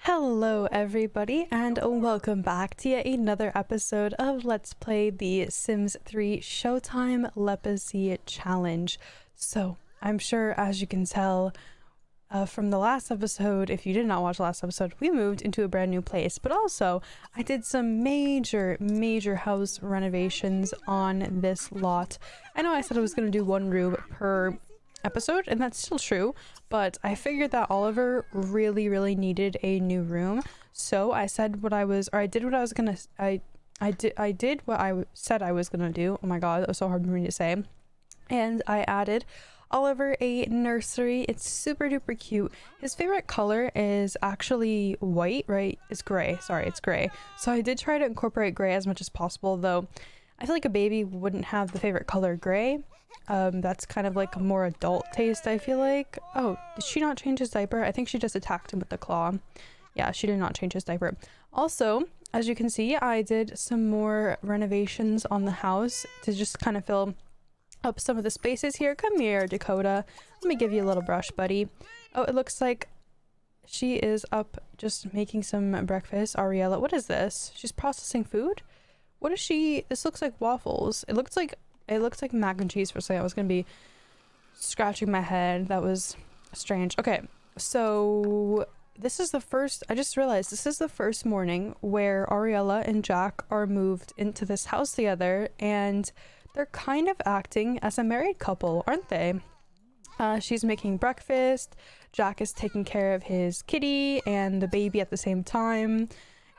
Hello everybody and welcome back to yet another episode of Let's Play the Sims 3 Showtime Lepacy Challenge. So I'm sure, as you can tell from the last episode, if you did not watch the last episode, we moved into a brand new place, but also I did some major house renovations on this lot. I know I said I was going to do one room per episode, and that's still true, but I figured that Oliver really needed a new room, so I said what I was, or I did what I was gonna, I did what I said I was gonna do. Oh my god, that was so hard for me to say. And I added Oliver a nursery. It's super duper cute. His favorite color is actually white, right? It's gray. Sorry, it's gray. So I did try to incorporate gray as much as possible, though I feel like a baby wouldn't have the favorite color gray. That's kind of like a more adult taste, I feel like. Oh, did she not change his diaper? I think she just attacked him with the claw. Yeah, she did not change his diaper. Also, as you can see, I did some more renovations on the house to just kind of fill up some of the spaces here. Come here, Dakota. Let me give you a little brush, buddy. Oh, it looks like she is up just making some breakfast. Ariella, what is this? She's processing food? What is she? This looks like waffles. It looks like mac and cheese for a second. I was gonna be scratching my head. That was strange. Okay, so this is the first, I just realized this is the first morning where Ariella and Jack are moved into this house together, and they're kind of acting as a married couple, aren't they? She's making breakfast, Jack is taking care of his kitty and the baby at the same time,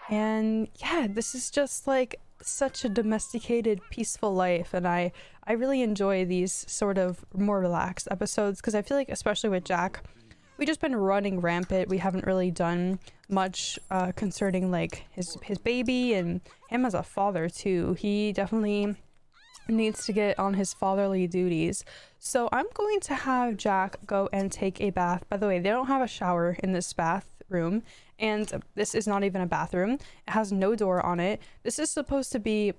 and yeah, this is just like such a domesticated, peaceful life, and I really enjoy these sort of more relaxed episodes, because I feel like, especially with Jack, we've just been running rampant. We haven't really done much concerning like his baby and him as a father too. He definitely needs to get on his fatherly duties. So I'm going to have Jack go and take a bath. By the way, they don't have a shower in this bathroom, and this is not even a bathroom. It has no door on it. This is supposed to be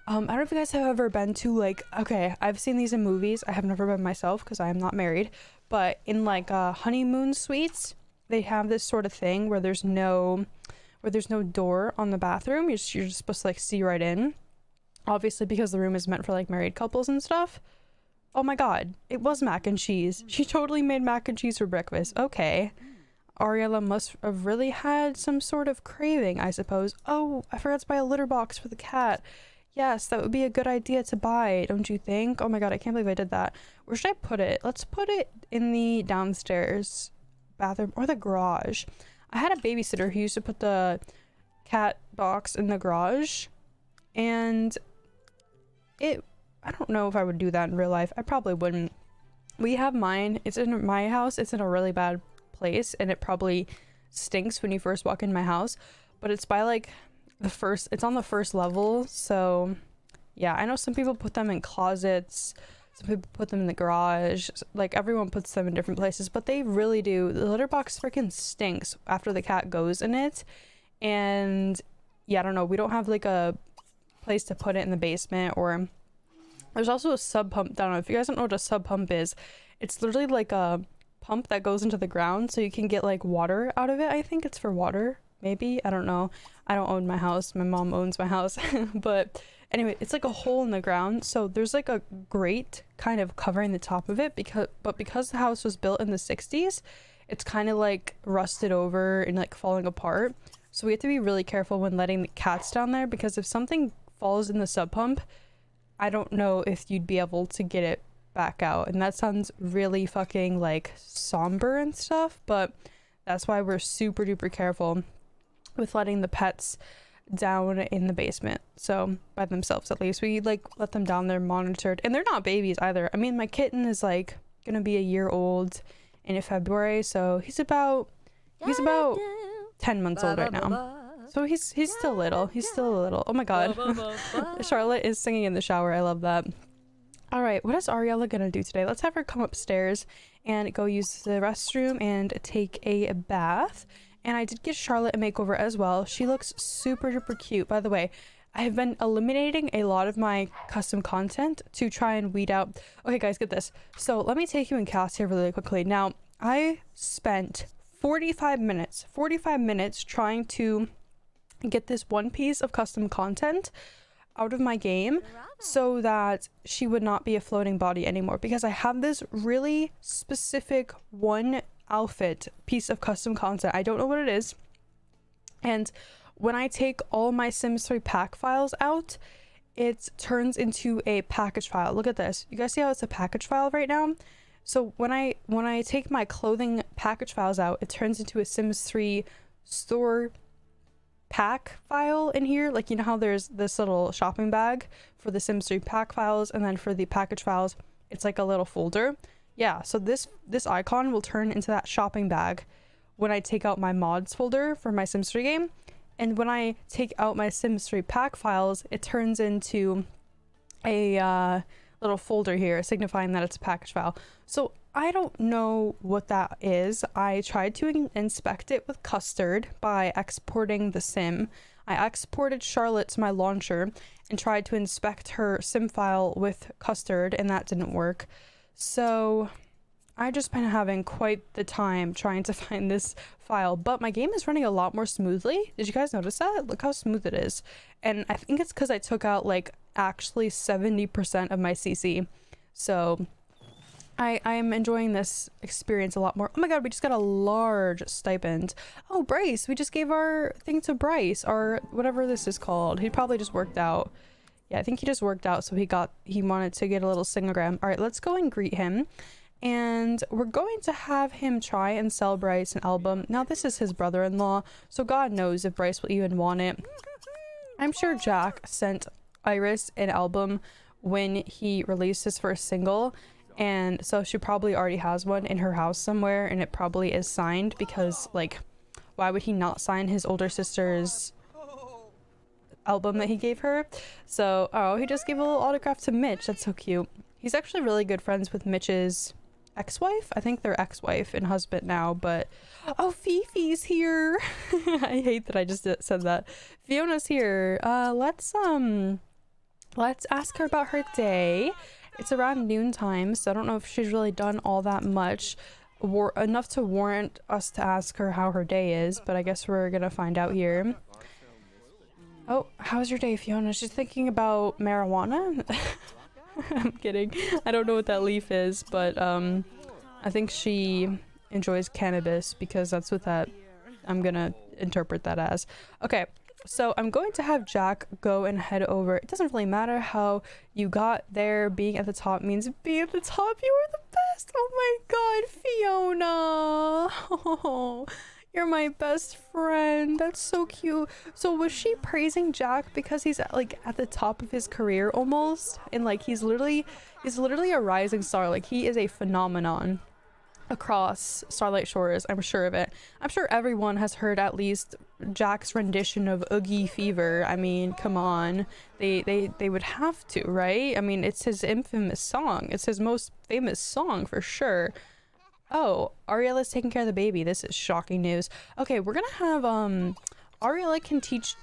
I don't know if you guys have ever been to, like, okay, I've seen these in movies. I have never been myself because I am not married, but in like honeymoon suites, they have this sort of thing where there's no door on the bathroom. You're just supposed to like see right in, obviously, because the room is meant for like married couples and stuff. Oh my god, it was mac and cheese. She totally made mac and cheese for breakfast. Okay, Ariella must have really had some sort of craving, I suppose. Oh, I forgot to buy a litter box for the cat. Yes, that would be a good idea to buy, don't you think? Oh my god, I can't believe I did that. Where should I put it? Let's put it in the downstairs bathroom or the garage. I had a babysitter who used to put the cat box in the garage, and I don't know if I would do that in real life. I probably wouldn't. We have mine. It's in my house. It's in a really bad place, and it probably stinks when you first walk in my house, but it's by like it's on the first level, so yeah. I know some people put them in closets, some people put them in the garage, like everyone puts them in different places, but they really do. The litter box freaking stinks after the cat goes in it, and yeah, I don't know, we don't have like a place to put it in the basement. Or there's also a sub pump. I don't know if you guys don't know what a sub pump is. It's literally like a pump that goes into the ground so you can get like water out of it. I think it's for water, maybe, I don't know. I don't own my house, my mom owns my house. But anyway, it's like a hole in the ground, so there's like a grate kind of covering the top of it, because the house was built in the 60s, it's kind of like rusted over and like falling apart. So we have to be really careful when letting the cats down there, because if something falls in the sub pump, I don't know if you'd be able to get it back out. And that sounds really fucking like somber and stuff, but that's why we're super duper careful with letting the pets down in the basement. So by themselves, at least, we like let them down there monitored, and they're not babies either. I mean, my kitten is like gonna be a year old in February, so he's about 10 months old right now. So he's still little. He's still a little. Oh my god. Charlotte is singing in the shower. I love that. All right, what is Ariella gonna do today? Let's have her come upstairs and go use the restroom and take a bath. And I did give Charlotte a makeover as well. She looks super duper cute. By the way, I have been eliminating a lot of my custom content to try and weed out. Okay guys, get this. So let me take you in cast here really quickly. Now, I spent 45 minutes trying to get this one piece of custom content out of my game so that she would not be a floating body anymore, because I have this really specific one outfit piece of custom content. I don't know what it is, and when I take all my Sims 3 pack files out, it turns into a package file. Look at this. You guys see how it's a package file right now? So when I take my clothing package files out, it turns into a Sims 3 store pack file in here. Like, you know how there's this little shopping bag for the Sims 3 pack files, and then for the package files it's like a little folder. Yeah, so this icon will turn into that shopping bag when I take out my mods folder for my Sims 3 game, and when I take out my Sims 3 pack files, it turns into a little folder here signifying that it's a package file. So I don't know what that is. I tried to inspect it with Custard by exporting the sim. I exported Charlotte to my launcher and tried to inspect her sim file with Custard, and that didn't work. So I just been having quite the time trying to find this file, but my game is running a lot more smoothly. Did you guys notice that? Look how smooth it is. And I think it's because I took out like actually 70% of my CC. So I am enjoying this experience a lot more. Oh my god, we just got a large stipend. Oh, Bryce, we just gave our thing to Bryce, or whatever this is called. He probably just worked out. Yeah, I think he just worked out, so he wanted to get a little singogram. All right, let's go and greet him. And we're going to have him try and sell Bryce an album. Now, this is his brother-in-law, so God knows if Bryce will even want it. I'm sure Jack sent Iris an album when he released his first single, and so she probably already has one in her house somewhere, and it probably is signed, because, like, why would he not sign his older sister's album that he gave her? So, oh, he just gave a little autograph to Mitch. That's so cute. He's actually really good friends with Mitch's ex-wife. I think they're ex-wife and husband now, but oh, Fifi's here. I hate that I just said that. Fiona's here. Let's ask her about her day. It's around noontime, so I don't know if she's really done all that much enough to warrant us to ask her how her day is, but I guess we're gonna find out here. Oh, how's your day, Fiona? She's thinking about marijuana. I'm kidding. I don't know what that leaf is, but I think she enjoys cannabis, because that's what I'm gonna interpret that as. Okay, so I'm going to have Jack go and head over. It doesn't really matter how you got there. Being at the top means being at the top. You are the best. Oh my god, Fiona. Oh, you're my best friend. That's so cute. So was she praising Jack because he's like at the top of his career almost, and like he's literally a rising star? Like, he is a phenomenon across Starlight Shores. I'm sure of it. I'm sure everyone has heard at least Jack's rendition of Oogie Fever. I mean, come on, they would have to, right? I mean, it's his infamous song. It's his most famous song for sure. Oh, Ariella's taking care of the baby. This is shocking news. Okay, we're gonna have Ariella can teach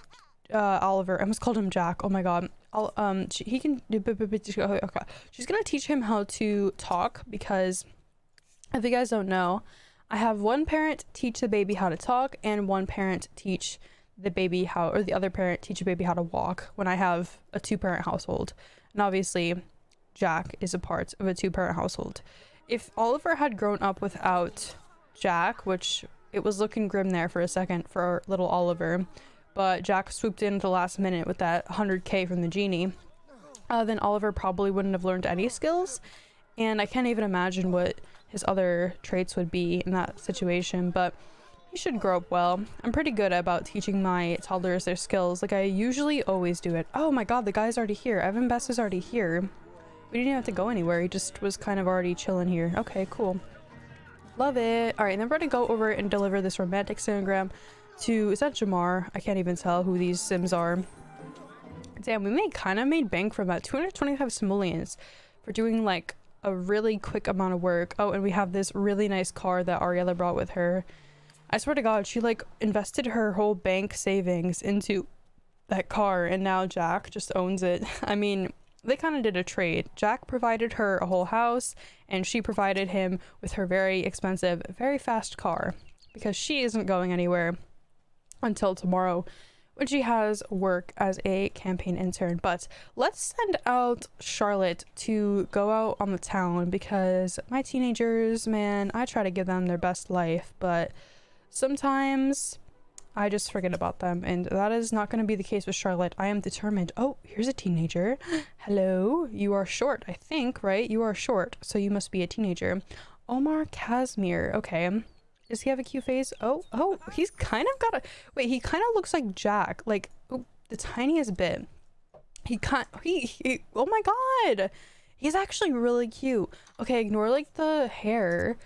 Oliver. I almost called him Jack. Oh my god. He can do. Okay. She's gonna teach him how to talk, because if you guys don't know, I have one parent teach the baby how to talk, and one parent teach the baby how, or the other parent teach a baby how to walk when I have a two-parent household. And obviously, Jack is a part of a two-parent household. If Oliver had grown up without Jack, which it was looking grim there for a second for little Oliver, but Jack swooped in at the last minute with that 100k from the genie, then Oliver probably wouldn't have learned any skills, and I can't even imagine what his other traits would be in that situation. But he should grow up well. I'm pretty good about teaching my toddlers their skills. Like, I usually always do it. Oh my god, the guy's already here. Evan Best is already here. We didn't even have to go anywhere. He just was kind of already chilling here. Okay, cool. Love it. All right, and then we're gonna go over and deliver this romantic sinogram to, is that Jamar? I can't even tell who these Sims are. Damn, we kind of made bank from that. 225 simoleons for doing like a really quick amount of work. Oh, and we have this really nice car that Ariella brought with her. I swear to god, she like invested her whole bank savings into that car, and now Jack just owns it. I mean, they kind of did a trade. Jack provided her a whole house, and she provided him with her very expensive, very fast car. because she isn't going anywhere until tomorrow when she has work as a campaign intern. But let's send out Charlotte to go out on the town, because my teenagers, man, I try to give them their best life, but sometimes I just forget about them, and that is not going to be the case with Charlotte. I am determined. Oh, here's a teenager. Hello, you are short, I think, right? You are short, so you must be a teenager. Omar Kazmir. Okay. Does he have a cute face? Oh, he's kind of got a... Wait, he kind of looks like Jack. Like, oh, the tiniest bit. He oh my god! He's actually really cute. Okay, ignore, like, the hair.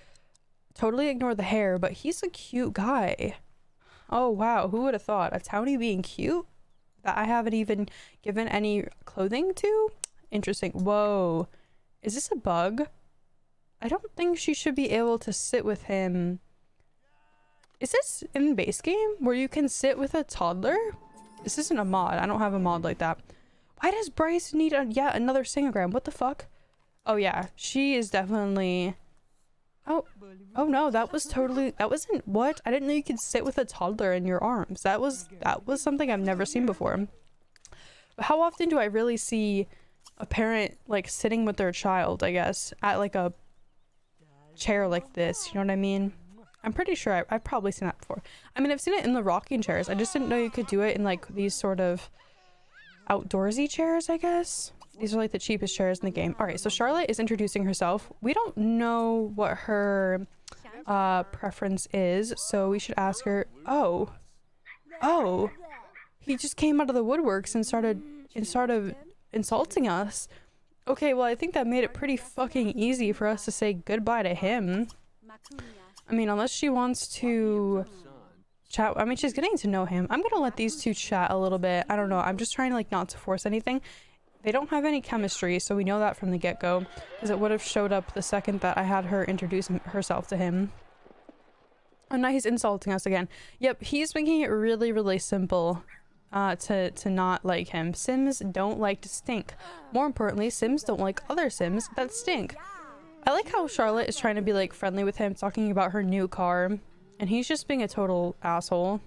Totally ignore the hair, but he's a cute guy. Oh, wow. Who would have thought? A townie being cute? That I haven't even given any clothing to? Interesting. Whoa. Is this a bug? I don't think she should be able to sit with him. Is this in base game where you can sit with a toddler? This isn't a mod. I don't have a mod like that. Why does Bryce need yet another singogram? What the fuck? Oh yeah, she is definitely... Oh no, that wasn't what? I didn't know you could sit with a toddler in your arms. That was something I've never seen before. But how often do I really see a parent like sitting with their child, I guess, at like a chair like this? You know what I mean? I'm pretty sure I've probably seen that before. I mean, I've seen it in the rocking chairs. I just didn't know you could do it in like these sort of outdoorsy chairs, I guess. These are like the cheapest chairs in the game. All right, so Charlotte is introducing herself. We don't know what her preference is, so we should ask her. Oh, he just came out of the woodworks and started insulting us. Okay, well, I think that made it pretty fucking easy for us to say goodbye to him. I mean, unless she wants to chat. I mean, she's getting to know him. I'm gonna let these two chat a little bit. I don't know. I'm just trying to like not to force anything. They don't have any chemistry, so we know that from the get-go, because it would have showed up the second that I had her introduce herself to him. Oh, now he's insulting us again. Yep, he's making it really, really simple to not like him. Sims don't like to stink. More importantly, Sims don't like other Sims that stink. I like how Charlotte is trying to be like friendly with him, talking about her new car, and he's just being a total asshole.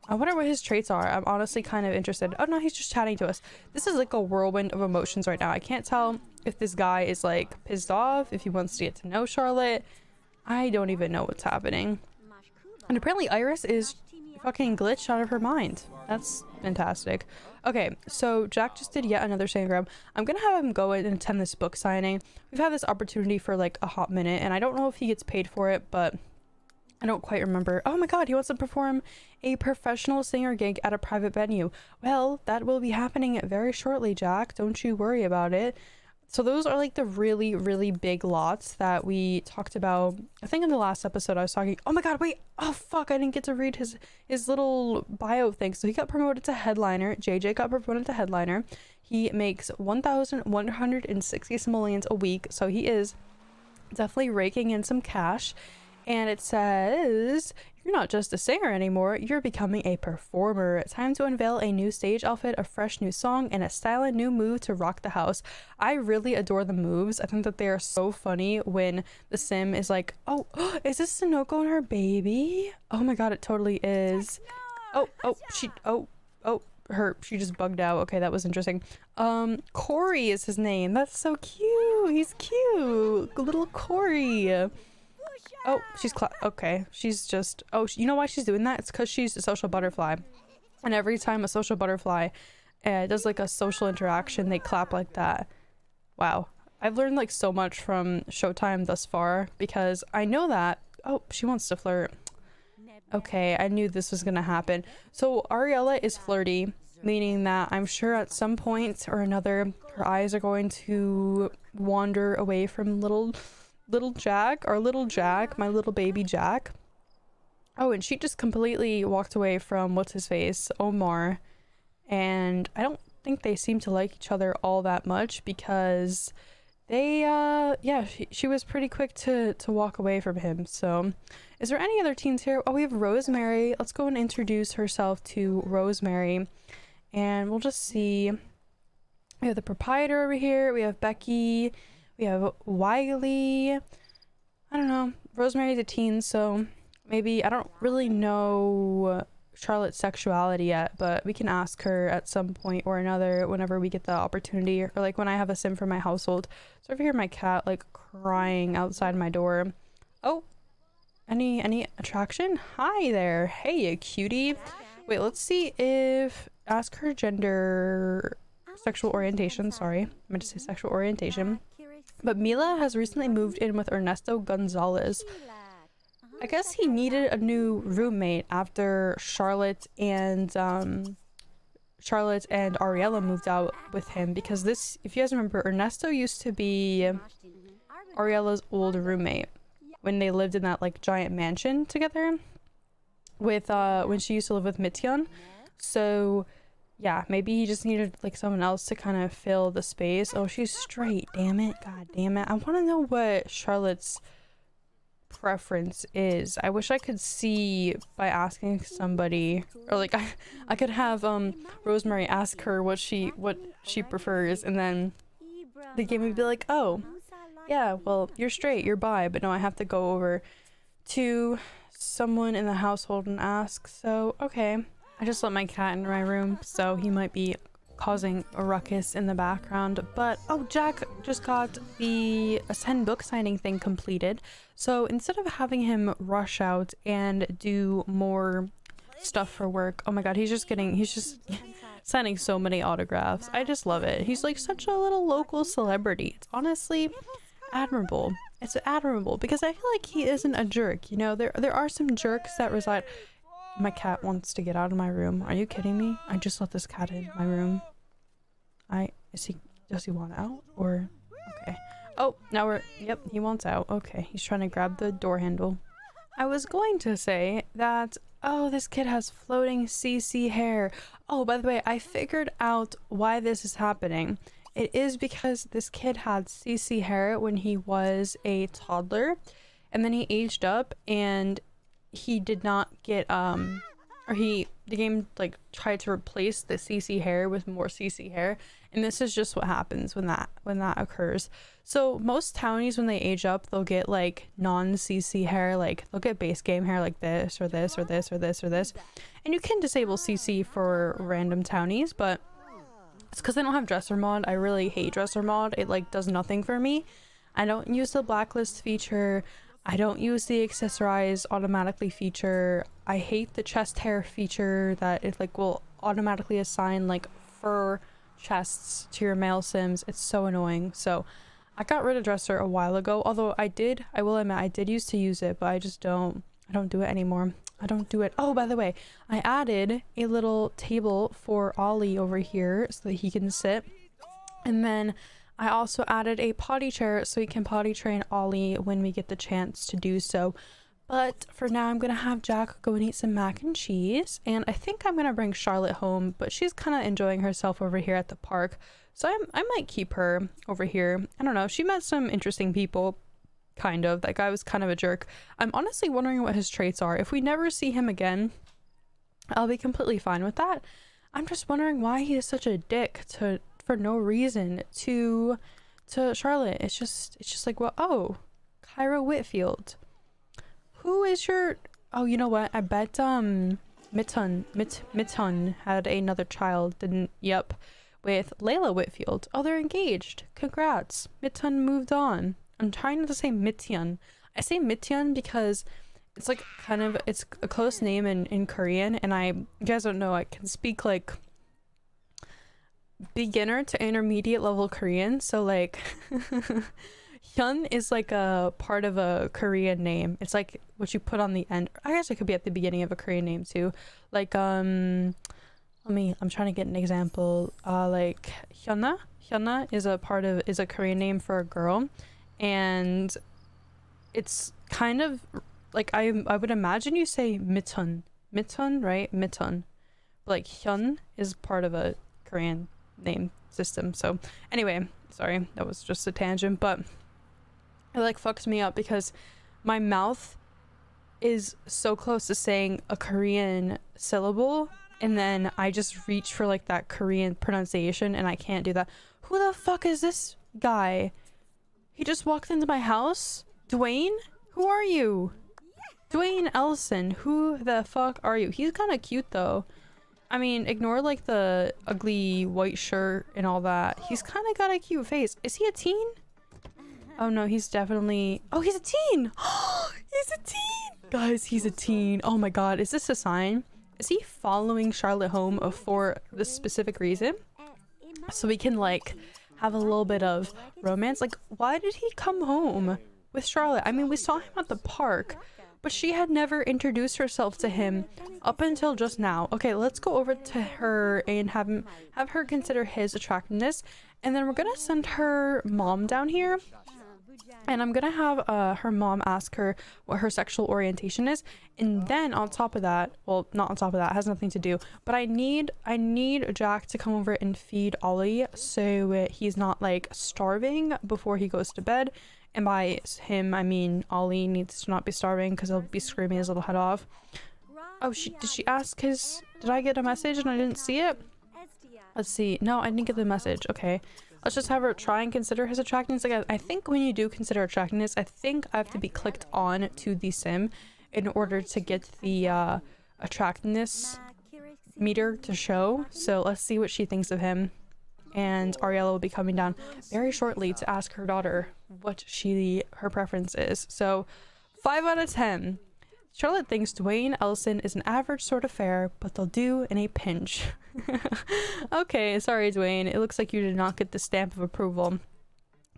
I wonder what his traits are. I'm honestly kind of interested. Oh no, he's just chatting to us. This is like a whirlwind of emotions right now. I can't tell if this guy is like pissed off, if he wants to get to know Charlotte. I don't even know what's happening. And apparently Iris is fucking glitched out of her mind. That's fantastic. Okay, so Jack just did yet another Sangram. I'm gonna have him go in and attend this book signing. We've had this opportunity for like a hot minute, and I don't know if he gets paid for it, but I don't quite remember. Oh my god, he wants to perform a professional singer gig at a private venue. Well, that will be happening very shortly, Jack. Don't you worry about it. So those are like the really, really big lots that we talked about. I think in the last episode I was talking... Oh my god, wait! Oh fuck, I didn't get to read his little bio thing. So he got promoted to headliner. JJ got promoted to headliner. He makes 1,160 simoleons a week. So he is definitely raking in some cash. And it says, you're not just a singer anymore, you're becoming a performer. Time to unveil a new stage outfit, a fresh new song, and a stylish new move to rock the house. I really adore the moves. I think that they are so funny when the sim is like, oh, is this Sunoco and her baby? Oh my god, it totally is. She just bugged out. Okay, that was interesting. Corey is his name. That's so cute. He's cute. Little Corey. Oh, she's okay. She's just... Oh, you know why she's doing that? It's because she's a social butterfly. And every time a social butterfly does like a social interaction, they clap like that. Wow. I've learned like so much from Showtime thus far because I know that... Oh, she wants to flirt. Okay, I knew this was gonna happen. So Ariella is flirty, meaning that I'm sure at some point or another, her eyes are going to wander away from little Jack, our little Jack, my little baby Jack. Oh, and she just completely walked away from what's his face, Omar, and I don't think they seem to like each other all that much because they yeah, she was pretty quick to walk away from him. So is there any other teens here? Oh, we have Rosemary. Let's go and introduce herself to Rosemary, and we'll just see. We have the proprietor over here, we have Becky, we have Wiley. I don't know. Rosemary's a teen, so maybe, I don't really know Charlotte's sexuality yet, but we can ask her at some point or another whenever we get the opportunity, or like when I have a sim for my household. So if I hear my cat like crying outside my door. Oh, any attraction? Hi there. Hey, you cutie. Wait, let's see if ask her gender, sexual orientation. Sorry, I meant to say sexual orientation. But Mila has recently moved in with Ernesto Gonzalez. I guess he needed a new roommate after Charlotte and Ariella moved out with him, because this, if you guys remember, Ernesto used to be Ariella's old roommate when they lived in that like giant mansion together with when she used to live with Mityan. So yeah, maybe he just needed like someone else to kind of fill the space. Oh, she's straight, damn it, god damn it. I want to know what Charlotte's preference is. I wish I could see by asking somebody, or like I could have Rosemary ask her what she prefers, and then the game would be like, oh yeah, well, you're straight, you're bi, but no, I have to go over to someone in the household and ask. So okay, I just let my cat in my room, so he might be causing a ruckus in the background. But oh, Jack just got the Ascend book signing thing completed, so instead of having him rush out and do more stuff for work, oh my god, he's just signing so many autographs. I just love it. He's like such a little local celebrity. It's honestly admirable. It's admirable because I feel like he isn't a jerk, you know. There are some jerks that reside. My cat wants to get out of my room. Are you kidding me? I just let this cat in my room. Does he want out? Or okay. Oh, now we're, yep, he wants out. Okay, he's trying to grab the door handle. I was going to say that, oh, this kid has floating CC hair. Oh, by the way, I figured out why this is happening. It is because this kid had CC hair when he was a toddler, and then he aged up and he did not get the game like tried to replace the CC hair with more CC hair, and this is just what happens when that occurs. So most townies, when they age up, they'll get like non-CC hair, like they'll get base game hair like this or this or this or this or this, and you can disable CC for random townies, but it's because I don't have dresser mod. I really hate dresser mod. It like does nothing for me. I don't use the blacklist feature. I don't use the accessorize automatically feature. I hate the chest hair feature that it like will automatically assign like fur chests to your male sims. It's so annoying. So I got rid of dresser a while ago, although I will admit I did used to use it, but I don't do it anymore. I don't do it. Oh, by the way, I added a little table for Ollie over here so that he can sit, and then I also added a potty chair so we can potty train Ollie when we get the chance to do so. But for now, I'm gonna have Jack go and eat some mac and cheese, and I think I'm gonna bring Charlotte home, but she's kind of enjoying herself over here at the park, so I might keep her over here. I don't know, she met some interesting people, kind of. That guy was kind of a jerk. I'm honestly wondering what his traits are. If we never see him again, I'll be completely fine with that. I'm just wondering why he is such a dick for no reason to Charlotte. It's just like, well, oh, Kyra Whitfield. Who is your, oh, you know what? I bet Mitton had another child, didn't, yep, with Layla Whitfield. Oh, they're engaged. Congrats. Mitton moved on. I'm trying not to say Mityan. I say Mityan because it's like kind of, it's a close name in Korean, and you guys don't know, I can speak like beginner to intermediate level Korean, so like Hyun is like a part of a Korean name. It's like what you put on the end. I guess it could be at the beginning of a Korean name too. Like I'm trying to get an example. Like Hyuna is a Korean name for a girl, and it's kind of like I would imagine you say Mitton, right? Mitton, but like Hyun is part of a Korean name system. So anyway, sorry, that was just a tangent, but it like fucks me up because my mouth is so close to saying a Korean syllable, and then I just reach for like that Korean pronunciation and I can't do that. Who the fuck is this guy? He just walked into my house. Dwayne, who are you? Dwayne Ellison, who the fuck are you? He's kind of cute though. I mean, ignore like the ugly white shirt and all that. He's kind of got a cute face. Is he a teen? Oh no, he's definitely... Oh, he's a teen! He's a teen! Guys, he's a teen. Oh my god, is this a sign? Is he following Charlotte home for this specific reason? So we can like have a little bit of romance. Like, why did he come home with Charlotte? I mean, we saw him at the park, but she had never introduced herself to him up until just now. Okay, let's go over to her and have her consider his attractiveness, and then we're gonna send her mom down here, and I'm gonna have her mom ask her what her sexual orientation is, and then on top of that, well, not on top of that, it has nothing to do, but I need Jack to come over and feed Ollie so he's not like starving before he goes to bed. And by him, I mean Ollie needs to not be starving because he'll be screaming his little head off. Oh, did she ask his... Did I get a message and I didn't see it? Let's see. No, I didn't get the message. Okay. Let's just have her try and consider his attractiveness. Like, I think when you do consider attractiveness, I think I have to be clicked on to the sim in order to get the attractiveness meter to show. So let's see what she thinks of him. And Ariella will be coming down very shortly to ask her daughter what her preference is. So 5 out of 10. Charlotte thinks Dwayne Ellison is an average sort of fare, but they'll do in a pinch. Okay, sorry Dwayne, it looks like you did not get the stamp of approval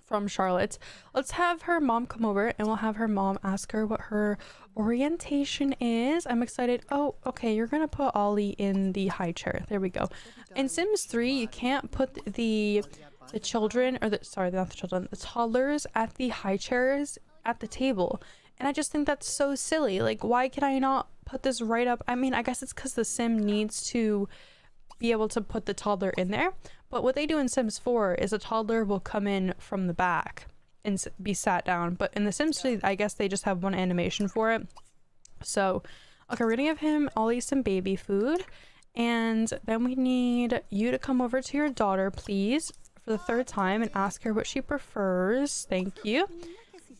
from Charlotte. Let's have her mom come over and we'll have her mom ask her what her orientation is. I'm excited. Oh, okay, you're gonna put Ollie in the high chair. There we go. In Sims 3, you can't put the children, or sorry, not the children, the toddlers at the high chairs at the table. And I just think that's so silly. Like, why can I not put this right up? I mean, I guess it's because the sim needs to be able to put the toddler in there. But what they do in Sims 4 is a toddler will come in from the back and be sat down. But in the Sims 3, I guess they just have one animation for it. So, okay, we're gonna give him Ollie some baby food. And then we need you to come over to your daughter, please, for the 3rd time and ask her what she prefers. Thank you.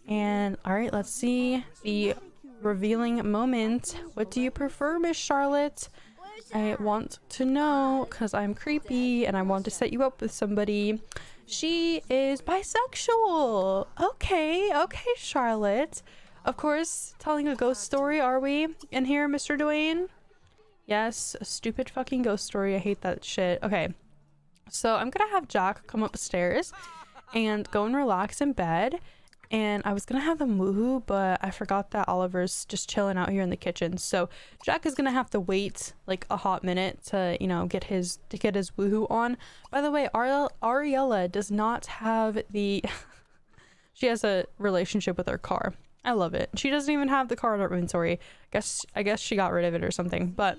And all right, let's see the revealing moment. What do you prefer, Miss Charlotte? I want to know because I'm creepy and I want to set you up with somebody. She is bisexual. Okay, Charlotte. Of course, telling a ghost story, are we in here, Mr. Dwayne? Yes, a stupid fucking ghost story. I hate that shit. Okay, so I'm gonna have Jack come upstairs and go and relax in bed. And I was gonna have them woohoo, but I forgot that Oliver's just chilling out here in the kitchen. So Jack is gonna have to wait like a hot minute to, you know, get his woohoo on. By the way, Ariella does not have the she has a relationship with her car. I love it. She doesn't even have the car in her inventory. I guess she got rid of it or something. But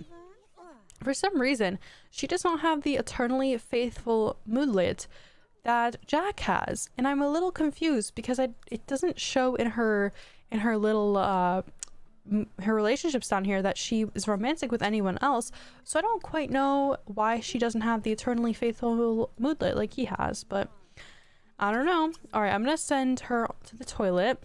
for some reason, she does not have the eternally faithful moodlet that Jack has, and I'm a little confused because it doesn't show in her little her relationships down here that she is romantic with anyone else. So I don't quite know why she doesn't have the eternally faithful moodlet like he has, but I don't know. All right, I'm gonna send her to the toilet,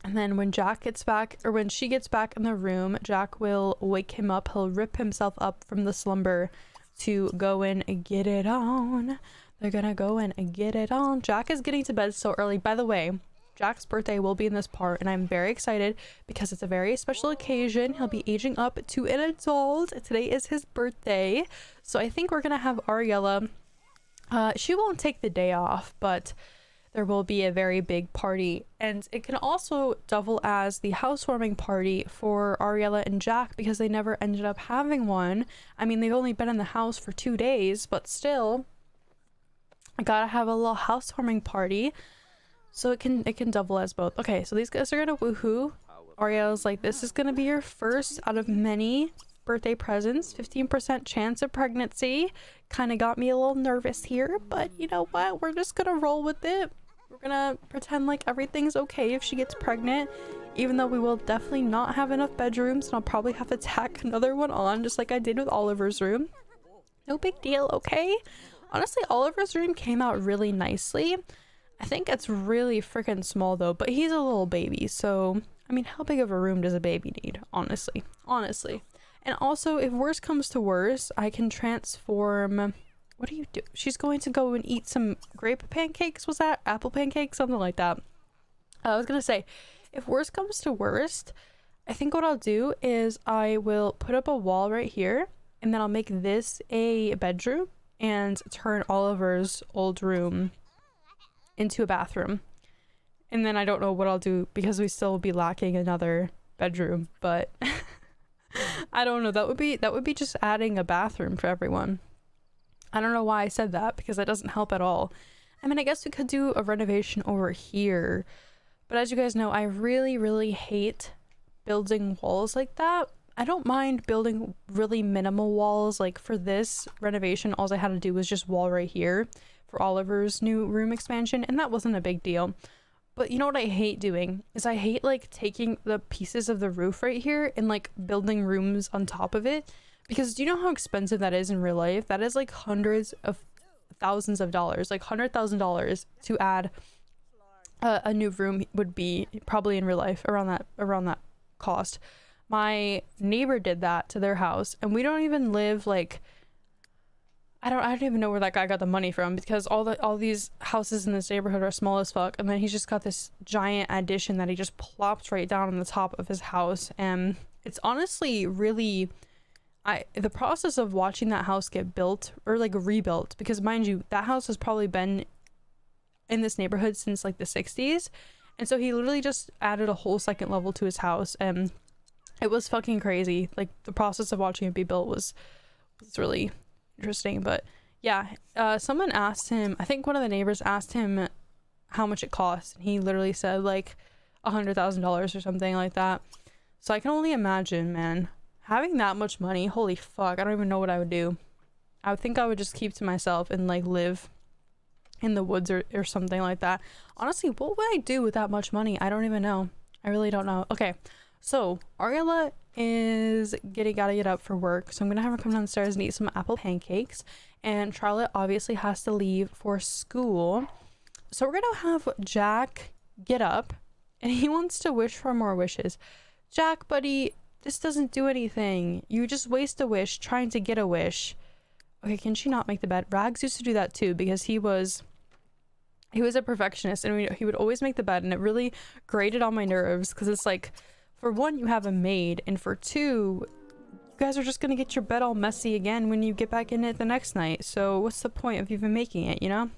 and then when Jack gets back, or when she gets back in the room, Jack will wake him up. He'll rip himself up from the slumber to go in and get it on. They're gonna go in and get it on. Jack is getting to bed so early. By the way, Jack's birthday will be in this part, and I'm very excited because it's a very special occasion. He'll be aging up to an adult. Today is his birthday, so I think we're gonna have Ariella. She won't take the day off, but there will be a very big party, and it can also double as the housewarming party for Ariella and Jack because they never ended up having one. I mean, they've only been in the house for 2 days, but still, I gotta have a little housewarming party, so it can double as both. Okay, so these guys are gonna woohoo. Ariella's like, this is gonna be your first out of many birthday presents. 15% chance of pregnancy. Kind of got me a little nervous here, but you know what? We're just gonna roll with it. We're gonna pretend like everything's okay if she gets pregnant, even though we will definitely not have enough bedrooms, and I'll probably have to tack another one on, just like I did with Oliver's room. No big deal, okay? Honestly, Oliver's room came out really nicely. I think it's really freaking small though, but he's a little baby, so I mean, how big of a room does a baby need? Honestly. And also, if worse comes to worse, I can transform. What do you do? She's going to go and eat some grape pancakes. Was that apple pancakes? Something like that. I was gonna say, if worse comes to worst, I think what I'll do is I will put up a wall right here, and then I'll make this a bedroom and turn Oliver's old room into a bathroom. And then I don't know what I'll do because we still will be lacking another bedroom, but I don't know. That would be just adding a bathroom for everyone. I don't know why I said that because that doesn't help at all. I mean, I guess we could do a renovation over here, but as you guys know, I really hate building walls like that. I don't mind building really minimal walls. Like for this renovation, all I had to do was just wall right here for Oliver's new room expansion, and that wasn't a big deal. But you know what I hate doing is I hate like taking the pieces of the roof right here and like building rooms on top of it, because do you know how expensive that is in real life? That is like hundreds of thousands of dollars, like $100,000 to add a new room would be probably in real life around that cost. My neighbor did that to their house, and we don't even live like, I don't even know where that guy got the money from, because all these houses in this neighborhood are small as fuck, and then he's just got this giant addition that he just plops right down on the top of his house. And it's honestly really, the process of watching that house get built or like rebuilt, because mind you, that house has probably been in this neighborhood since like the 60s, and so he literally just added a whole second level to his house, and it was fucking crazy. Like the process of watching it be built was really interesting. But yeah, someone asked him, I think one of the neighbors asked him how much it cost, and he literally said like $100,000 or something like that. So I can only imagine, man, having that much money, holy fuck, I don't even know what I would do. I would think I would just keep to myself and like live in the woods or something like that. Honestly, what would I do with that much money? I don't even know. I really don't know. Okay, so Ariella is gotta get up for work, so I'm gonna have her come downstairs and eat some apple pancakes, and Charlotte obviously has to leave for school, so we're gonna have Jack get up, and he wants to wish for more wishes. Jack, buddy, this doesn't do anything. You just waste a wish trying to get a wish. Okay, can she not make the bed? Rags used to do that too, because he was a perfectionist, and he would always make the bed, and it really grated on my nerves, because it's like, for one, you have a maid, and for two, you guys are just gonna get your bed all messy again when you get back in it the next night, so what's the point of even making it, you know?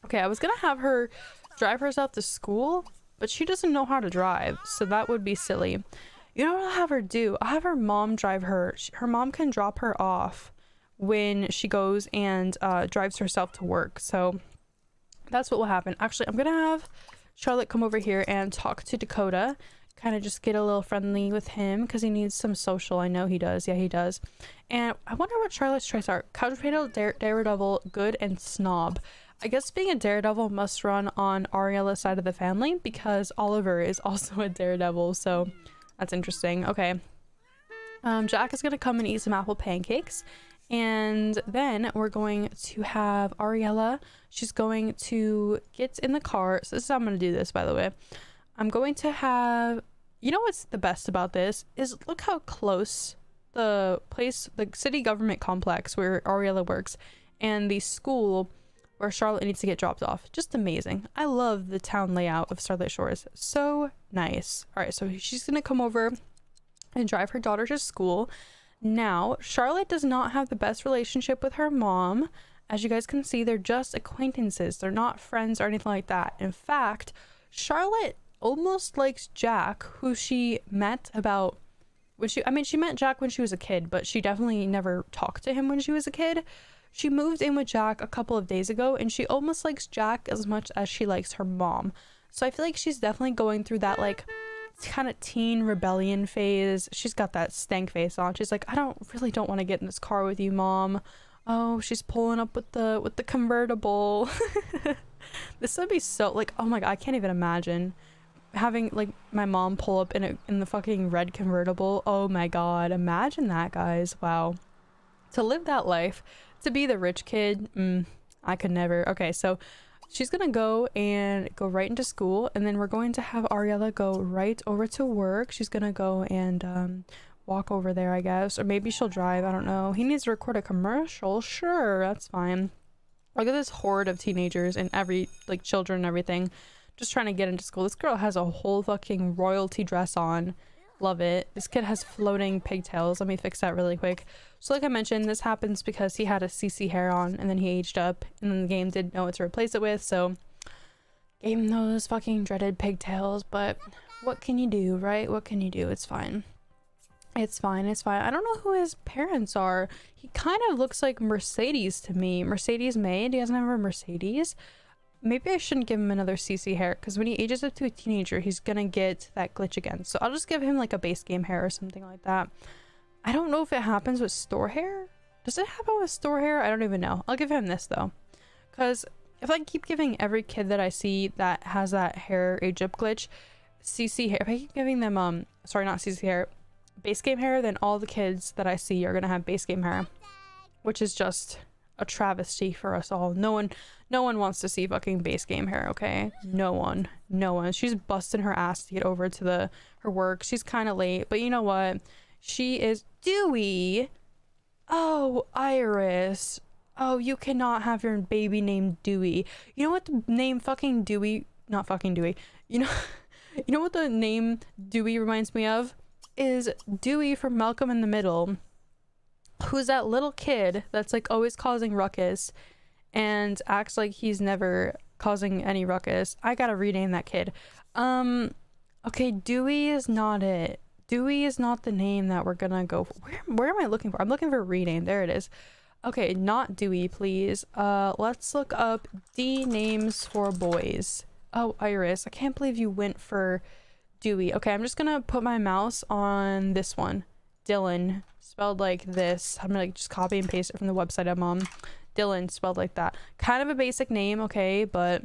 Okay, I was gonna have her drive herself to school, but she doesn't know how to drive, so that would be silly. You know what I'll have her do? I'll have her mom drive her. Her mom can drop her off when she goes and drives herself to work, so that's what will happen. Actually, I'm gonna have Charlotte come over here and talk to Dakota, kind of just get a little friendly with him, because he needs some social. I know he does. Yeah, he does. And I wonder what Charlotte's traits are. Couch potato, daredevil, good, and snob. I guess being a daredevil must run on Ariella's side of the family, because Oliver is also a daredevil, so that's interesting. Okay, Jack is gonna come and eat some apple pancakes, and then we're going to have Ariella. She's going to get in the car. So this is how I'm gonna do this, by the way. I'm going to have, you know what's the best about this is look how close the city government complex where Ariella works and the school where Charlotte needs to get dropped off. Just amazing. I love the town layout of Starlight Shores. So nice. All right, so she's gonna come over and drive her daughter to school. Now, Charlotte does not have the best relationship with her mom. As you guys can see, they're just acquaintances. They're not friends or anything like that. In fact, Charlotte almost likes Jack, who she met about when she met Jack when she was a kid, but she definitely never talked to him when she was a kid. She moved in with Jack a couple of days ago, and she almost likes Jack as much as she likes her mom. So I feel like she's definitely going through that like kind of teen rebellion phase. She's got that stank face on. She's like, I really don't want to get in this car with you, mom. Oh, she's pulling up with the convertible. This would be so like, oh my god, I can't even imagine having like my mom pull up in the fucking red convertible. Oh my god, imagine that, guys. Wow, to live that life, to be the rich kid, I could never. Okay, so she's gonna go right into school, and then we're going to have Ariella go right over to work. She's gonna go and walk over there, I guess, or maybe she'll drive. I don't know. He needs to record a commercial. Sure, that's fine. Look at this horde of teenagers and like children and everything just trying to get into school. This girl has a whole fucking royalty dress on. Love it. This kid has floating pigtails. Let me fix that really quick. So like I mentioned, this happens because he had a CC hair on and then he aged up, and then the game didn't know what to replace it with, so gave him those fucking dreaded pigtails. But what can you do, right? What can you do? It's fine. It's fine. It's fine. I don't know who his parents are. He kind of looks like Mercedes to me. Mercedes made. He doesn't have a Mercedes. Maybe I shouldn't give him another CC hair, because when he ages up to a teenager, he's gonna get that glitch again. So I'll just give him like a base game hair or something like that. I don't know if it happens with store hair. Does it happen with store hair? I don't even know. I'll give him this though, because if I keep giving every kid that I see that has that hair age up glitch CC hair, if I keep giving them sorry, not CC hair, base game hair, then all the kids that I see are gonna have base game hair, which is just a travesty for us all. No one wants to see fucking base game hair, okay? No one. She's busting her ass to get over to her work. She's kind of late, but you know what? She is Dewey. Oh, Iris. Oh, you cannot have your baby named Dewey. You know what the name fucking Dewey, not fucking Dewey. You know what the name Dewey reminds me of? Is Dewey from Malcolm in the Middle, who's that little kid that's like always causing ruckus and acts like he's never causing any ruckus. I gotta rename that kid. Okay, Dewey is not it. Dewey is not the name that we're gonna go for. Where am I looking for? I'm looking for a rename. There it is. Okay, not Dewey, please. Let's look up D names for boys. Oh, Iris, I can't believe you went for Dewey. Okay, I'm just gonna put my mouse on this one. Dylan, spelled like this. I'm gonna just copy and paste it from the website I'm on. Dylan, spelled like that. Kind of a basic name, okay, but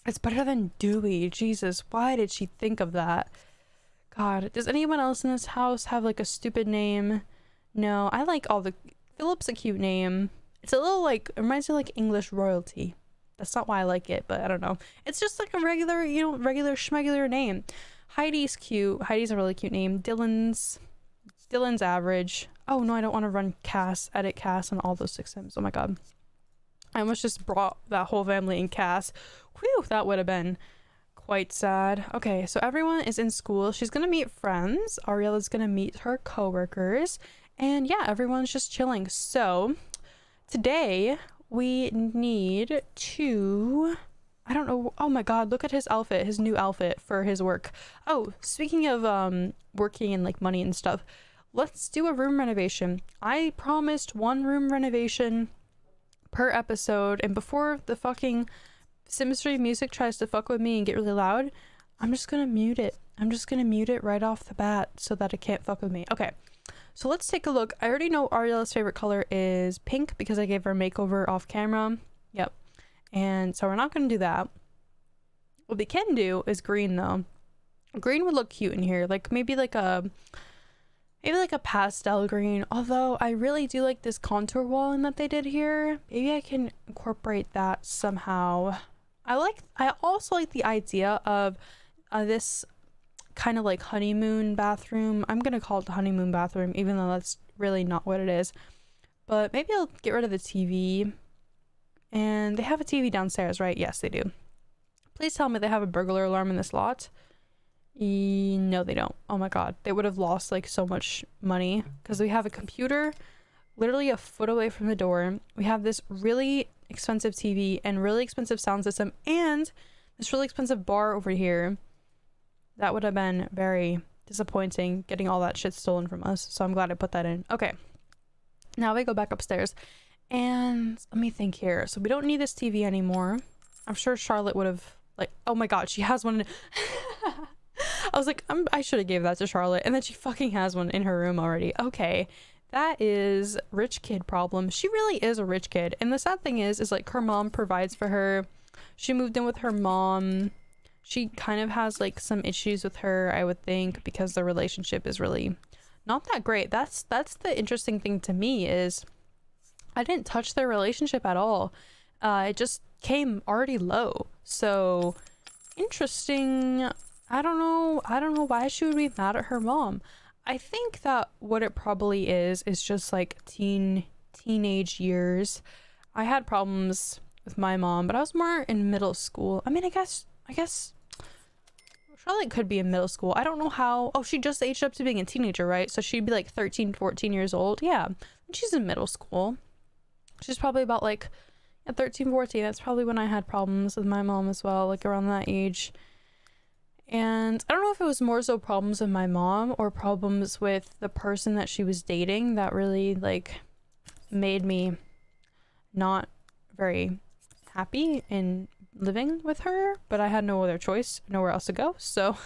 it's better than Dewey. Jesus, why did she think of that? God, does anyone else in this house have like a stupid name? No, I like all the... Philip's a cute name. It's a little like... It reminds me of like English royalty. That's not why I like it, but I don't know. It's just like a regular, you know, regular schmegular name. Heidi's cute. Heidi's a really cute name. Dylan's average. Oh no, I don't want to run edit Cass on all those 6 Sims. Oh my god. I almost just brought that whole family in Cass. Whew, that would have been quite sad. Okay, so everyone is in school. She's gonna meet friends. Ariella's gonna meet her coworkers. And yeah, everyone's just chilling. So today we need to... I don't know. Oh my god, look at his outfit. His new outfit for his work. Oh, speaking of working and like money and stuff, let's do a room renovation. I promised 1 room renovation per episode, and before the fucking Sims 3 music tries to fuck with me and get really loud, I'm just gonna mute it. I'm just gonna mute it right off the bat so that it can't fuck with me. Okay, so let's take a look. I already know Ariella's favorite color is pink because I gave her a makeover off camera. Yep. And so we're not gonna do that. What we can do is green though. Green would look cute in here, like maybe like a pastel green, although I really do like this contour walling that they did here. Maybe I can incorporate that somehow. I also like the idea of this kind of like honeymoon bathroom. I'm gonna call it the honeymoon bathroom, even though that's really not what it is. But maybe I'll get rid of the TV. And they have a TV downstairs, right? Yes, they do. Please tell me they have a burglar alarm in this lot. No, they don't. Oh my god, they would have lost like so much money because we have a computer literally a foot away from the door. We have this really expensive TV and really expensive sound system and this really expensive bar over here. That would have been very disappointing, getting all that shit stolen from us. So I'm glad I put that in. Okay, now we go back upstairs and let me think here. So we don't need this TV anymore. I'm sure Charlotte would have like, oh my god, she has one. I was like, I should have gave that to Charlotte, and then she fucking has one in her room already. Okay, that is rich kid problem. She really is a rich kid, and the sad thing is like her mom provides for her. She moved in with her mom. She kind of has like some issues with her, I would think, because the relationship is really not that great. That's the interesting thing to me is I didn't touch their relationship at all. it just came already low. So interesting. I don't know why she would be mad at her mom. I think that what it probably is just like teenage years. I had problems with my mom, but I was more in middle school. I mean, I guess Charlotte could be in middle school. I don't know how. Oh, she just aged up to being a teenager, right? So she'd be like 13, 14 years old. Yeah, she's in middle school. She's probably about like 13, 14. That's probably when I had problems with my mom as well, like around that age. And I don't know if it was more so problems with my mom or problems with the person that she was dating that really like made me not very happy in living with her, but I had no other choice, nowhere else to go, so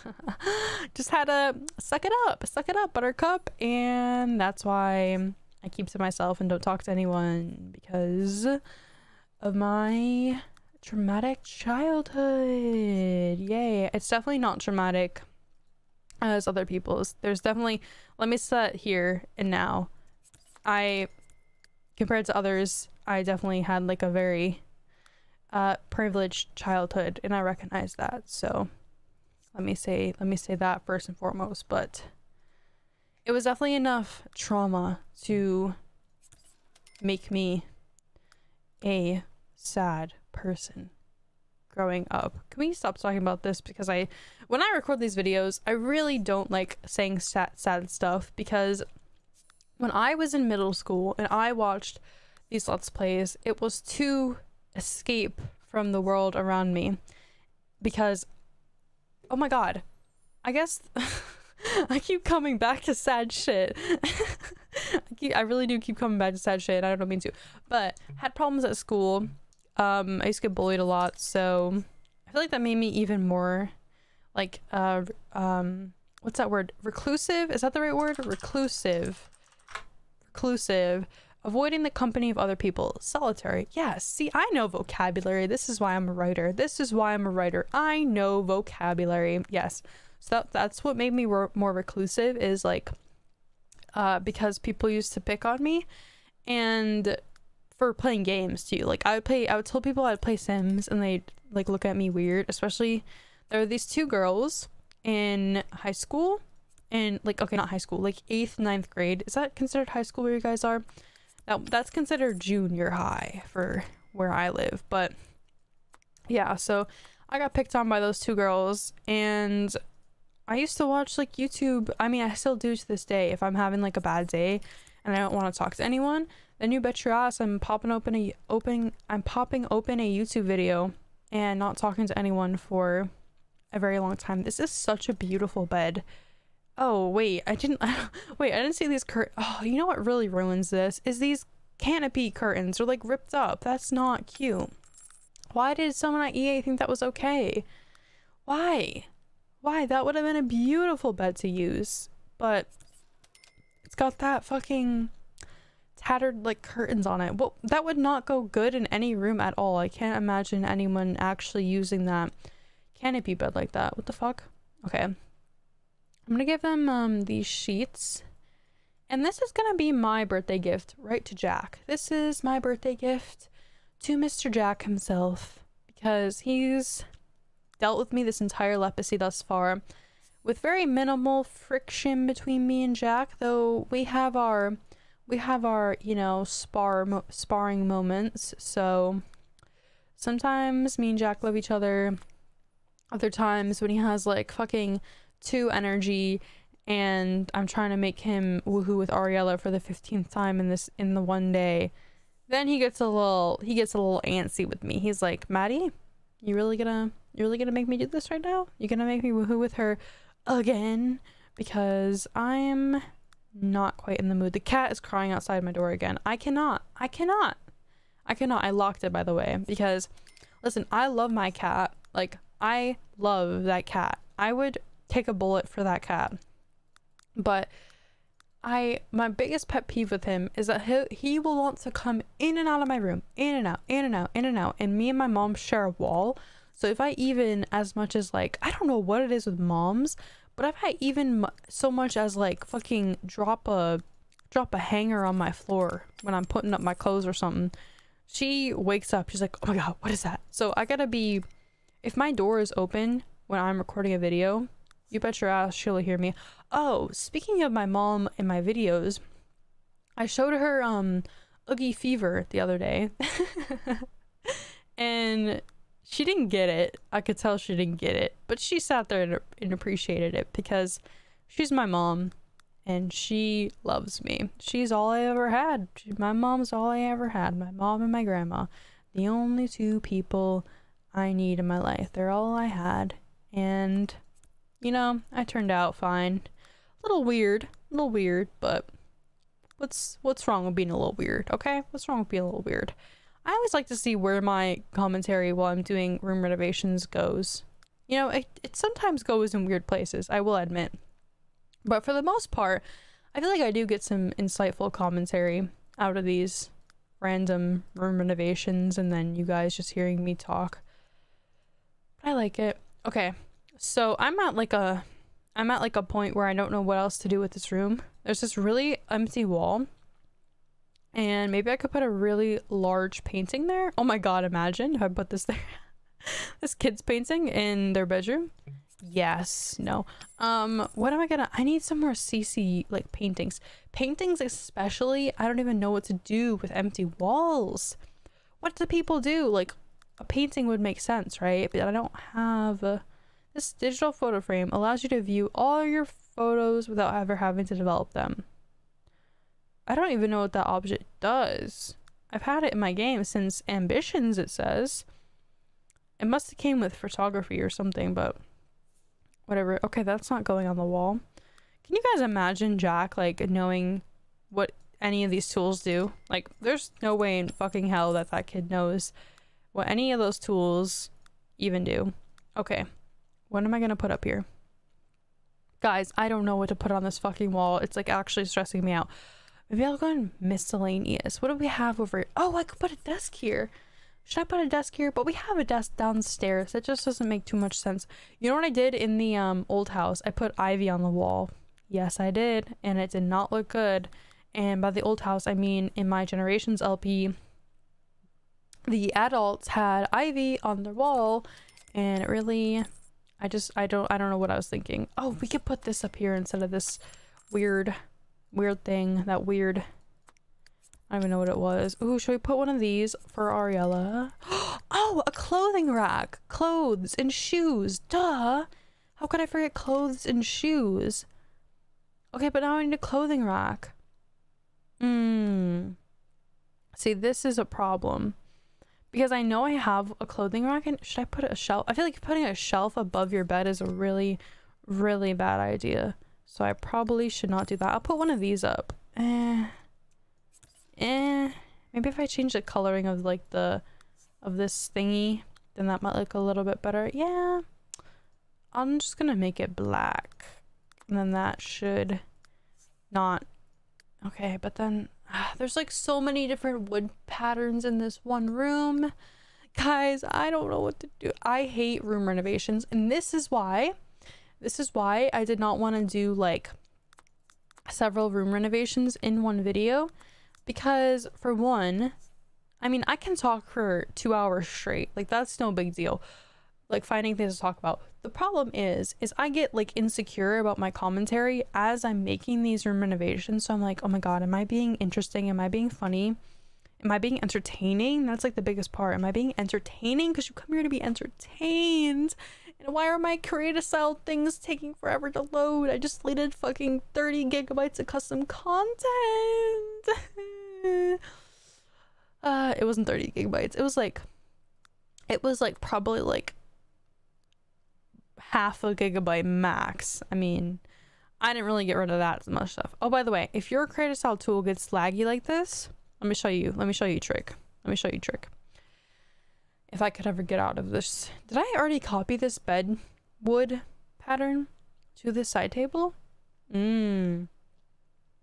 just had to suck it up, buttercup. And that's why I keep to myself and don't talk to anyone, because of my traumatic childhood. Yay. It's definitely not traumatic as other people's. There's definitely, let me set here and now, compared to others, I definitely had like a very privileged childhood, and I recognize that. So let me say that first and foremost. But it was definitely enough trauma to make me a sad person growing up. Can we stop talking about this? Because when I record these videos, I really don't like saying sad stuff, because when I was in middle school and I watched these Let's Plays, it was to escape from the world around me, because oh my god, I guess I keep coming back to sad shit. I really do keep coming back to sad shit, and I don't mean to, but had problems at school. I used to get bullied a lot, so I feel like that made me even more like what's that word, reclusive? Is that the right word? Reclusive. Avoiding the company of other people. Solitary. Yeah, see, I know vocabulary. This is why I'm a writer. I know vocabulary. Yes. So that's what made me more reclusive, is like because people used to pick on me, and for playing games too. Like I would tell people I'd play Sims, and they'd like look at me weird. Especially there were these two girls in high school, and like, okay, not high school, like 8th, 9th grade. Is that considered high school where you guys are? That's considered junior high for where I live. But yeah, so I got picked on by those two girls, and I used to watch like YouTube. I mean, I still do to this day. If I'm having like a bad day and I don't want to talk to anyone, then you bet your ass I'm popping open a YouTube video and not talking to anyone for a very long time. This is such a beautiful bed. Oh wait, I didn't see these oh, you know what really ruins this is these canopy curtains are like ripped up. That's not cute. Why did someone at EA think that was okay? Why that would have been a beautiful bed to use, but it's got that fucking tattered like curtains on it. Well, that would not go good in any room at all. I can't imagine anyone actually using that canopy bed like that. What the fuck? Okay, I'm gonna give them these sheets, and this is gonna be my birthday gift right to Jack. This is my birthday gift to Mr. Jack himself, because he's dealt with me this entire Lepacy thus far with very minimal friction between me and Jack, though we have our you know, sparring moments. So sometimes me and Jack love each other. Other times when he has like fucking 2 energy and I'm trying to make him woohoo with Ariella for the 15th time in the one day, then he gets a little antsy with me. He's like, Maddie, you really gonna make me do this right now? You gonna make me woohoo with her again? Because I'm not quite in the mood. The cat is crying outside my door again. I cannot. I locked it, by the way, because listen, I love my cat. Like, I love that cat. I would take a bullet for that cat. But my biggest pet peeve with him is that he will want to come in and out of my room, in and out, and me and my mom share a wall. So if I even as much as like, I don't know what it is with moms, but if I even so much as like fucking drop a hanger on my floor when I'm putting up my clothes or something, She wakes up, she's like, oh my god, what is that? So I gotta be, if my door is open when I'm recording a video, you bet your ass she'll hear me. Oh, speaking of my mom and my videos, I showed her Oogie Fever the other day. And she didn't get it. I could tell she didn't get it, but she sat there and appreciated it because she's my mom and she loves me. She's all I ever had. My mom's all I ever had. My mom and my grandma, the only two people I need in my life. They're all I had. And you know, I turned out fine. A little weird, but what's wrong with being a little weird, okay? What's wrong with being a little weird? I always like to see where my commentary while I'm doing room renovations goes. You know, it sometimes goes in weird places, I will admit. But for the most part, I feel like I do get some insightful commentary out of these random room renovations and then you guys just hearing me talk. I like it. Okay, so I'm at like a point where I don't know what else to do with this room. There's this really empty wall. And maybe I could put a really large painting there. Oh my god, imagine if I put this there. This kid's painting in their bedroom. Yes, no. What am I gonna, I need some more CC like paintings. Paintings especially, I don't even know what to do with empty walls. What do people do? Like a painting would make sense, right? But I don't have this digital photo frame allows you to view all your photos without ever having to develop them. I don't even know what that object does. I've had it in my game since Ambitions, it says. It must have came with photography or something, but whatever. Okay, that's not going on the wall. Can you guys imagine Jack, like, knowing what any of these tools do? Like, there's no way in fucking hell that that kid knows what any of those tools even do. Okay, what am I gonna put up here? Guys, I don't know what to put on this fucking wall. It's, like, actually stressing me out. Maybe I'll go in miscellaneous. What do we have over here? Oh, I could put a desk here. Should I put a desk here? But we have a desk downstairs. That just doesn't make too much sense. You know what I did in the old house? I put ivy on the wall. Yes, I did. And it did not look good. And by the old house, I mean in my Generations LP, the adults had ivy on their wall. And it really... I don't know what I was thinking. Oh, we could put this up here instead of this weird thing. That weird... I don't even know what it was. Ooh, should we put one of these for Ariella? Oh, a clothing rack! Clothes and shoes! Duh! How could I forget clothes and shoes? Okay, but now I need a clothing rack. See, this is a problem. Because I know I have a clothing rack and should I put a shelf? I feel like putting a shelf above your bed is a really, really bad idea. So I probably should not do that. I'll put one of these up. Maybe if I change the coloring of like of this thingy, then that might look a little bit better. Yeah, I'm just gonna make it black, and then that should not. Okay, but then there's like so many different wood patterns in this one room, guys. I don't know what to do. I hate room renovations, and this is why I did not want to do like several room renovations in one video. Because for one, I mean, I can talk for 2 hours straight. Like, that's no big deal. Like, finding things to talk about. The problem is I get like insecure about my commentary as I'm making these room renovations. So I'm like, oh my god, am I being interesting? Am I being funny? Am I being entertaining? That's like the biggest part. Am I being entertaining? Because you come here to be entertained. And why are my creative style things taking forever to load? I just deleted fucking 30 gigabytes of custom content. It wasn't 30 gigabytes. It was like probably like half a gigabyte max. I mean, I didn't really get rid of that much stuff. Oh, by the way, if your creative style tool gets laggy like this, let me show you a trick. If I could ever get out of this. Did I already copy this bed wood pattern to this side table?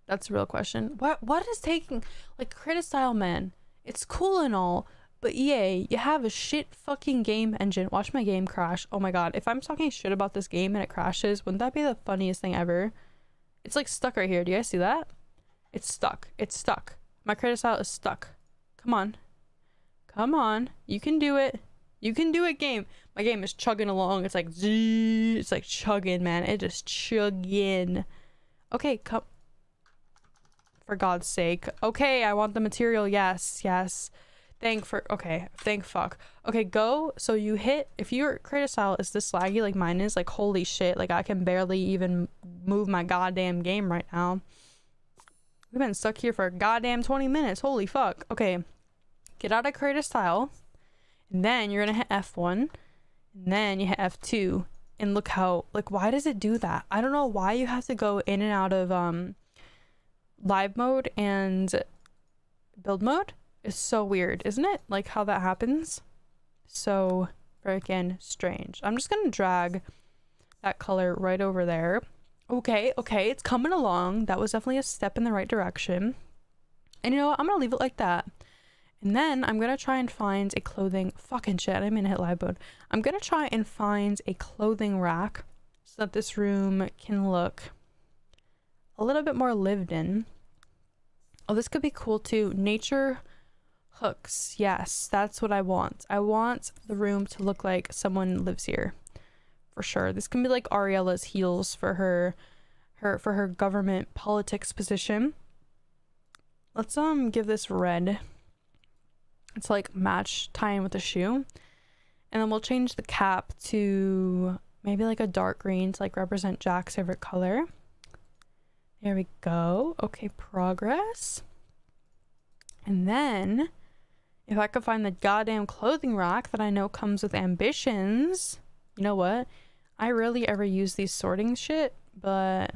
That's a real question. What is taking, like, creative style, man, it's cool and all, but EA, you have a shit fucking game engine. Watch my game crash. Oh my god, if I'm talking shit about this game and it crashes, wouldn't that be the funniest thing ever? It's like stuck right here. Do you guys see that? It's stuck. My creative style is stuck. Come on. Come on. You can do it. You can do it, game. My game is chugging along. It's like zzz. It's like chugging, man. It just chugging. Okay, come. For God's sake. Okay, I want the material. Yes, yes. Thank fuck. Okay, go. So you hit, if your creative style is this laggy like mine is, like holy shit, like I can barely even move my goddamn game right now. We've been stuck here for a goddamn 20 minutes. Holy fuck. Okay, get out of creative style, and then you're gonna hit F1, and then you hit F2, and look how, like, why does it do that? I don't know why you have to go in and out of live mode and build mode. It's so weird, isn't it? Like how that happens. So freaking strange. I'm just gonna drag that color right over there. Okay, it's coming along. That was definitely a step in the right direction. And you know what? I'm gonna leave it like that. And then I'm gonna try and find a clothing, fucking shit, I didn't mean to hit live mode. I'm gonna try and find a clothing rack so that this room can look a little bit more lived in. Oh, this could be cool too. Nature hooks. Yes, that's what I want. I want the room to look like someone lives here. For sure. This can be like Ariella's heels for her government politics position. Let's give this red. It's like match tie in with the shoe. And then we'll change the cap to maybe like a dark green to like represent Jack's favorite color. There we go. Okay, progress. And then if I could find the goddamn clothing rack that I know comes with ambitions. You know what? I rarely ever use these sorting shit, but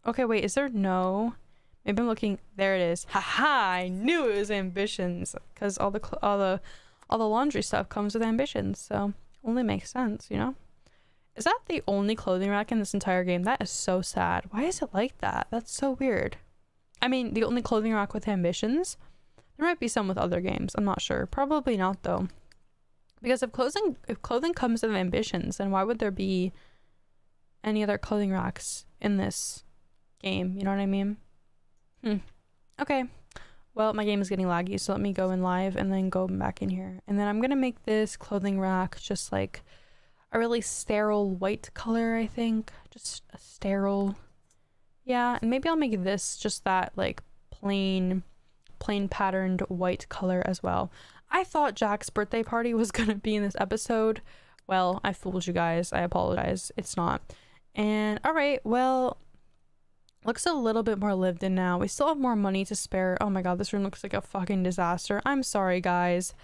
okay, wait, is there no? Maybe I'm looking. There it is. Haha! I knew it was ambitions because all the laundry stuff comes with ambitions, so only makes sense, you know? Is that the only clothing rack in this entire game? That is so sad. Why is it like that? That's so weird. I mean, the only clothing rack with ambitions? There might be some with other games. I'm not sure. Probably not though. Because if clothing comes with ambitions, then why would there be any other clothing racks in this game? You know what I mean? Okay. Well, my game is getting laggy, so let me go in live and then go back in here. And then I'm gonna make this clothing rack just like a really sterile white color, I think. Just a sterile. Yeah, and maybe I'll make this just that like plain patterned white color as well. I thought Jack's birthday party was gonna be in this episode. Well, I fooled you guys. I apologize. It's not. And all right, well, looks a little bit more lived in now. We still have more money to spare. Oh my god, this room looks like a fucking disaster. I'm sorry, guys.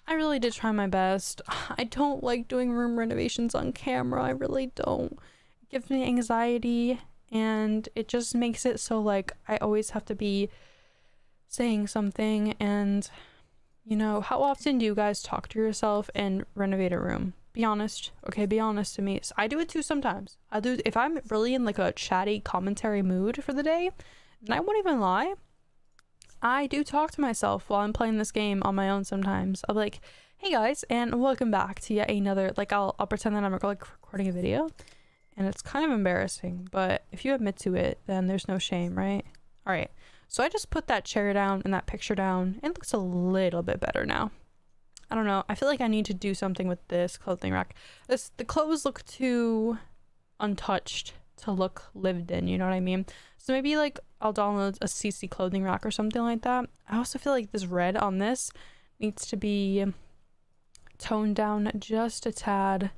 I really did try my best. I don't like doing room renovations on camera. I really don't. It gives me anxiety, and it just makes it so like I always have to be saying something. And you know, how often do you guys talk to yourself and renovate a room? Be honest. Okay, be honest to me. So I do it too sometimes. I do, if I'm really in like a chatty commentary mood for the day, and I won't even lie, I do talk to myself while I'm playing this game on my own sometimes. I'll be like, hey guys, and welcome back to yet another, like I'll pretend that I'm recording a video, and it's kind of embarrassing, but if you admit to it, then there's no shame, right? All right, so I just put that chair down and that picture down, and it looks a little bit better now. I don't know. I feel like I need to do something with this clothing rack. The clothes look too untouched to look lived in, you know what I mean? So maybe like I'll download a CC clothing rack or something like that. I also feel like this red on this needs to be toned down just a tad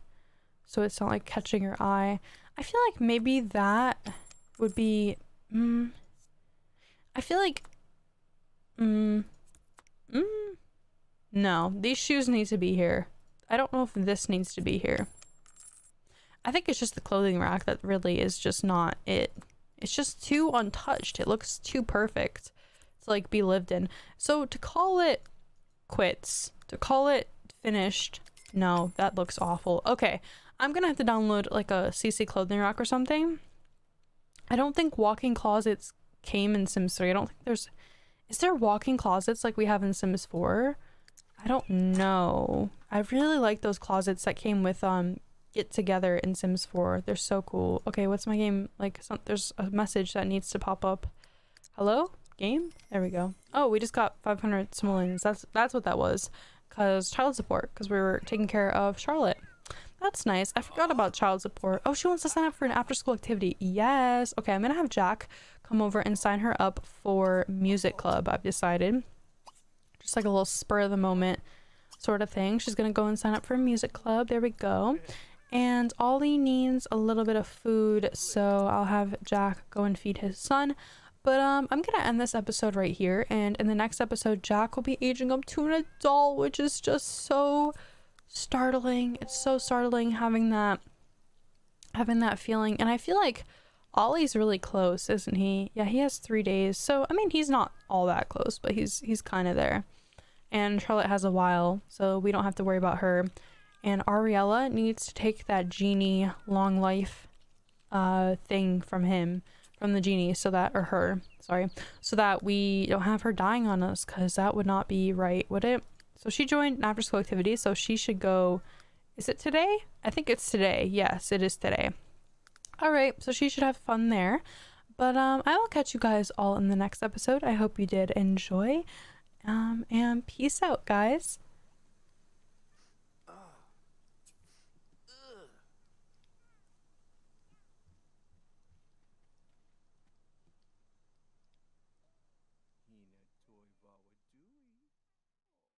so it's not like catching your eye. I feel like maybe that would be I feel like no, these shoes need to be here. I don't know if this needs to be here. I think it's just the clothing rack that really is just not it. It's just too untouched. It looks too perfect to like be lived in. So to call it quits, to call it finished, no, that looks awful. Okay, I'm gonna have to download like a CC clothing rack or something. I don't think walk-in closets came in Sims 3. I don't think there's... Is there walk-in closets like we have in Sims 4? I don't know. I really like those closets that came with Get Together in Sims 4. They're so cool. Okay, what's my game? Like, there's a message that needs to pop up. Hello? Game? There we go. Oh, we just got 500 simoleons. That's what that was. because child support, because we were taking care of Charlotte. That's nice. I forgot about child support. Oh, she wants to sign up for an after-school activity. Yes. Okay, I'm gonna have Jack come over and sign her up for music club, I've decided. Just like a little spur of the moment sort of thing. She's gonna go and sign up for a music club. There we go. And Ollie needs a little bit of food, so I'll have Jack go and feed his son. But I'm gonna end this episode right here, and in the next episode Jack will be aging up to an adult, which is just so startling. It's so startling having that feeling. And I feel like Ollie's really close, isn't he? Yeah, he has 3 days, so I mean he's not all that close, but he's kind of there. And Charlotte has a while, so we don't have to worry about her. And Ariella needs to take that genie long life thing from the genie, so that, or her, sorry, so that we don't have her dying on us, because that would not be right, would it? So she joined an after school activity, so she should go. Is it today? I think it's today. Yes, it is today. All right, so she should have fun there. But I will catch you guys all in the next episode. I hope you did enjoy. And peace out, guys.